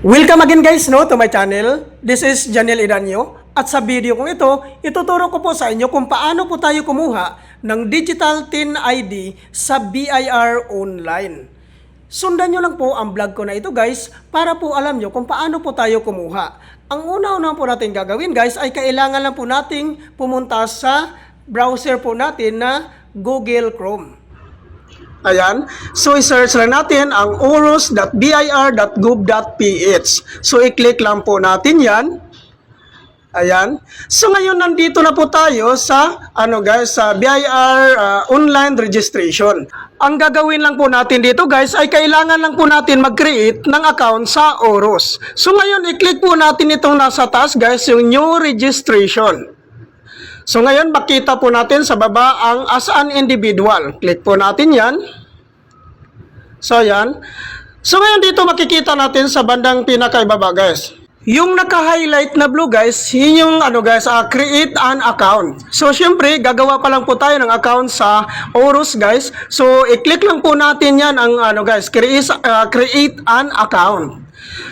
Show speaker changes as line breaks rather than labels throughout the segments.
Welcome again guys to my channel. This is Janel Iranyo. At sa video kong ito, ituturo ko po sa inyo kung paano po tayo kumuha ng Digital TIN ID sa BIR Online. Sundan nyo lang po ang vlog ko na ito guys para po alam nyo kung paano po tayo kumuha. Ang una-una po natin gagawin guys ay kailangan lang po nating pumunta sa browser po natin na Google Chrome. Ayan. So, i-search lang natin ang oros.bir.gov.ph. So, i-click lang po natin yan. Ayan. So, ngayon nandito na po tayo sa, sa BIR online registration. Ang gagawin lang po natin dito guys ay kailangan lang po natin mag-create ng account sa Oros. So, ngayon i-click po natin itong nasa taas guys, yung new registration. So ngayon makita po natin sa baba ang as an individual. Click po natin yan. So yan. So ngayon dito makikita natin sa bandang pinakaibaba guys. Yung naka-highlight na blue guys, yun yung create an account. So syempre gagawa pa lang po tayo ng account sa Oros guys. So i-click lang po natin yan ang create an account.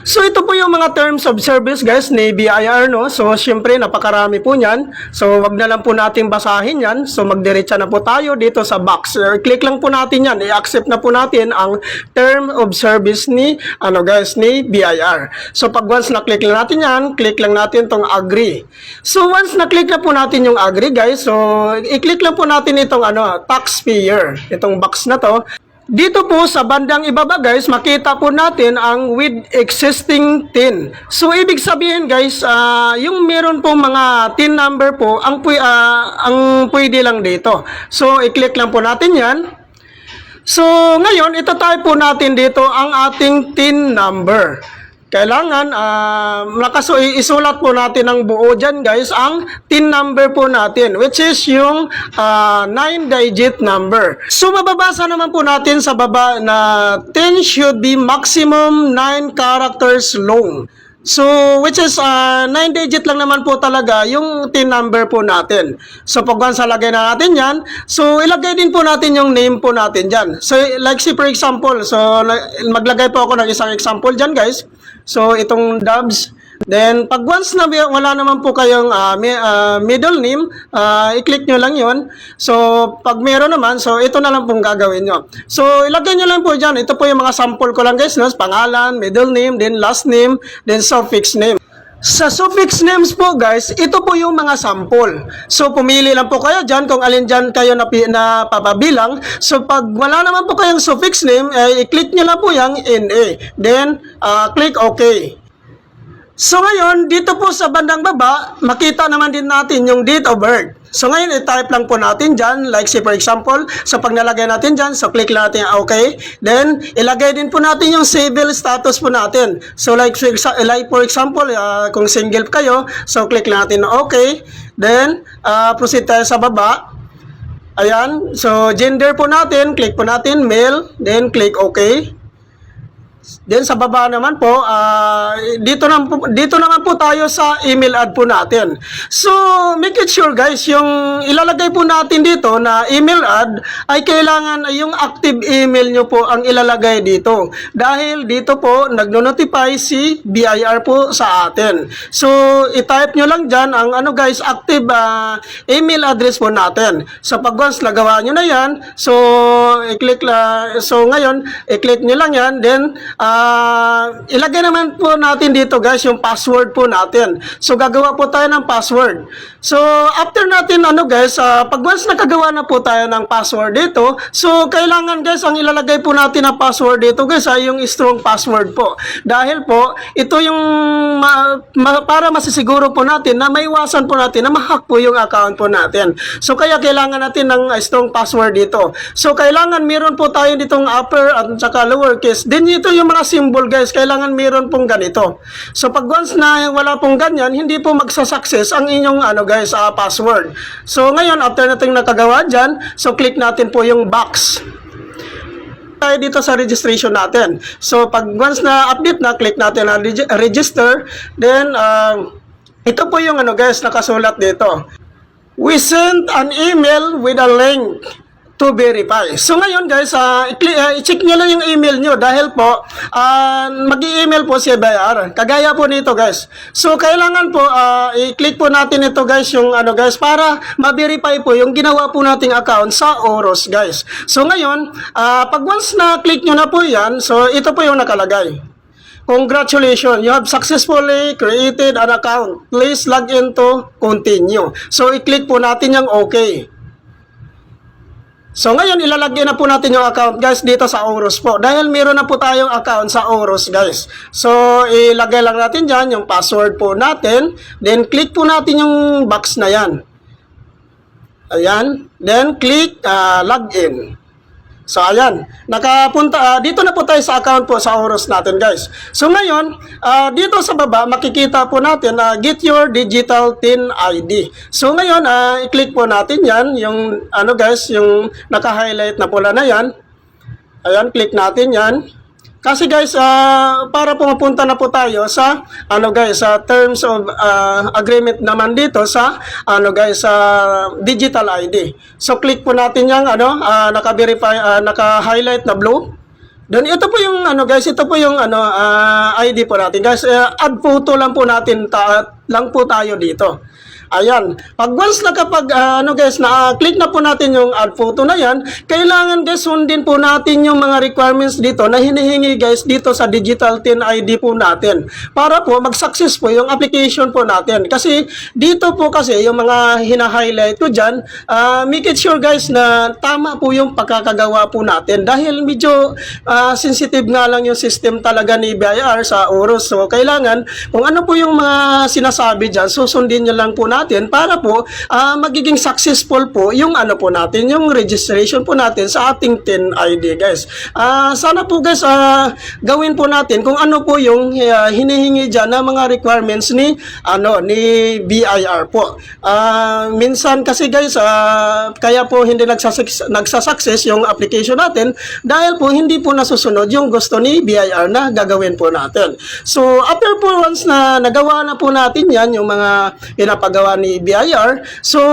So ito po yung mga terms of service guys ni BIR no. So syempre napakarami po niyan. So wag na lang po natin basahin yan. So magdiretsa na po tayo dito sa box. Click lang po natin yan. I-accept na po natin ang term of service ni ni BIR. So pag once na-click lang natin yan, click lang natin tong agree. So once na-click na po natin yung agree guys, so i-click lang po natin itong taxpayer. Itong box na to. Dito po sa bandang ibaba guys, makita po natin ang with existing TIN. So ibig sabihin guys, yung meron po mga TIN number po, ang pwede lang dito. So i-click lang po natin yan. So ngayon, itatype po natin dito ang ating TIN number. Kailangan isulat po natin ng buo dyan guys ang TIN number po natin, which is yung 9-digit number. So mababasa naman po natin sa baba na TIN should be maximum 9 characters long. So which is 9-digit lang naman po talaga yung TIN number po natin. So pag once lagay na natin yan, so ilagay din po natin yung name po natin dyan. So like for example, so maglagay po ako ng isang example dyan guys. So itong Dubs. Then pag once na wala naman po kayong middle name, i-click nyo lang yon. So pag meron naman, so ito na lang pong gagawin nyo. So ilagay nyo lang po dyan. Ito po yung mga sample ko lang guys, no? Pangalan, middle name, then last name, then suffix name. Sa suffix names po guys, ito po yung mga sample. So pumili lang po kayo dyan kung alin dyan kayo na papabilang. So pag wala naman po kayong suffix name, i-click nyo lang po yung NA. Then click OK. So ngayon, dito po sa bandang baba, makita naman din natin yung date of birth. So ngayon, i-type lang po natin dyan, like for example, so pag nalagay natin dyan, so click lang natin OK. Then, ilagay din po natin yung civil status po natin. So like for example, kung single kayo, so click lang natin OK. Then, proceed tayo sa baba. Ayan, so gender po natin, click po natin male, then click OK. Then sa baba naman po, dito naman po tayo sa email ad po natin. So, make it sure guys, yung ilalagay po natin dito na email ad ay kailangan yung active email nyo po ang ilalagay dito. Dahil dito po, nagno-notify si BIR po sa atin. So, i-type nyo lang dyan ang active email address po natin. So, pag once nagawa nyo na yan, so, ngayon, i-click nyo lang yan, then, ilagay naman po natin dito guys yung password po natin. So gagawa po tayo ng password. So after natin pag once nakagawa na po tayo ng password dito, so kailangan guys ang ilalagay po natin na password dito guys ay yung strong password po. Dahil po ito yung para masisiguro po natin na maiwasan po natin na ma-hack po yung account po natin. So kaya kailangan natin ng strong password dito. So kailangan meron po tayo ditong upper at saka lower case. Then ito yung mga symbol guys, kailangan meron pong ganito. So pag once na wala pong ganyan, hindi po magsa-success ang inyong password. So ngayon, after nating nakagawa dyan, so click natin po yung box. Tayo dito sa registration natin. So pag once na update na, click natin na register. Then ito po yung nakasulat dito. We sent an email with a link to verify. So ngayon guys, i-check nyo lang yung email nyo dahil po mag-i-email po si BIR. Kagaya po nito guys. So kailangan po i-click po natin ito guys, yung ano guys, para ma-verify po yung ginawa po nating account sa Oros guys. So ngayon, pag once na click nyo na po yan, so ito po yung nakalagay. Congratulations, you have successfully created an account. Please log in to continue. So i-click po natin yung okay. So ngayon ilalagay na po natin yung account guys dito sa Oros po. Dahil meron na po tayong account sa Oros guys. So ilagay lang natin dyan yung password po natin. Then click po natin yung box na yan. Ayan. Then click login. So ayan, nakapunta dito na po tayo sa account po sa Oros natin guys. So ngayon, dito sa baba makikita po natin get your digital TIN ID. So ngayon, i-click po natin 'yan, yung ano guys, yung naka-highlight na pula na 'yan. Ayan, click natin 'yan. Kasi guys, para po mapunta na po tayo sa ano guys, sa terms of agreement naman dito sa ano guys, sa digital ID. So click po natin yung ano, naka-verify, naka-highlight na blue. Then ito po yung ano guys, ito po yung ano ID po natin guys. Add photo lang po natin lang po tayo dito. Ayan. Pag once na kapag ano guys, na-click na po natin yung add photo na yan, kailangan guys sundin po natin yung mga requirements dito na hinihingi guys dito sa digital TIN ID po natin. Para po mag-success po yung application po natin. Kasi dito po kasi yung mga hina-highlight ko dyan, make it sure guys na tama po yung pagkakagawa po natin. Dahil medyo sensitive nga lang yung system talaga ni BIR sa Oros. So kailangan kung ano po yung mga sinasabi dyan, susundin nyo lang po natin para po magiging successful po yung ano po natin, yung registration po natin sa ating TIN ID guys. Sana po guys gawin po natin kung ano po yung hinihingi dyan na mga requirements ni ano ni BIR po. Minsan kasi guys kaya po hindi nagsasucess yung application natin dahil po hindi po nasusunod yung gusto ni BIR na gagawin po natin. So after po once na nagawa na po natin yan, yung mga pinapagawa ni BIR, so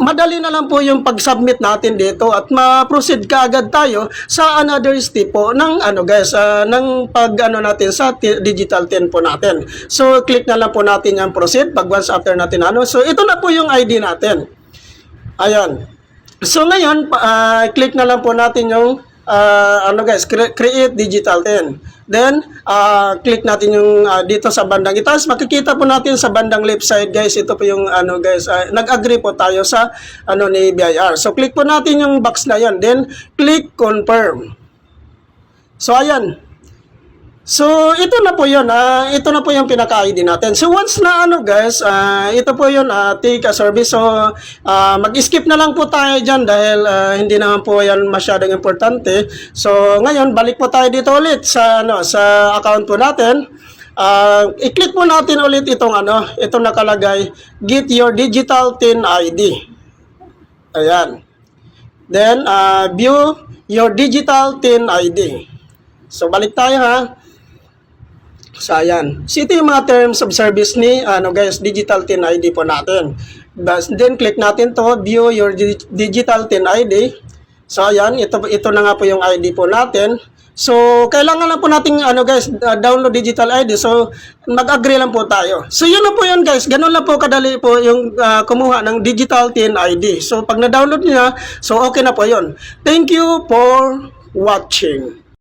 madali na lang po yung pag-submit natin dito at ma-proceed kaagad tayo sa another step po ng ano guys, ng pag-ano natin sa digital TIN po natin. So click na lang po natin yung proceed pag once after natin ano. So ito na po yung ID natin. Ayan. So ngayon, click na lang po natin yung ano guys, create digital TIN. Then, click natin yung dito sa bandang itaas. Makikita po natin sa bandang left side guys, ito po yung ano guys, nag-agree po tayo sa ano ni BIR. So, click po natin yung box na yan. Then, click confirm. So, ayan. So, ito na po yun. Ito na po yung pinaka-ID natin. So, once na ano guys, ito po yun, take a service. So, mag-skip na lang po tayo dyan dahil hindi naman po yan masyadong importante. So, ngayon, balik po tayo dito ulit sa, ano, sa account po natin. I-click po natin ulit itong ano, itong nakalagay, get your digital TIN ID. Ayan. Then, view your digital TIN ID. So, balik tayo ha. So, ayan. So, ito yung mga terms of service ni, ano guys, digital TIN ID po natin. Then, click natin to, view your digital TIN ID. So, ayan. Ito na nga po yung ID po natin. So, kailangan lang po nating, ano guys, download digital ID. So, mag-agree lang po tayo. So, yun na po yun guys. Ganun lang po kadali po yung kumuha ng digital TIN ID. So, pag na-download niya, so okay na po yun. Thank you for watching.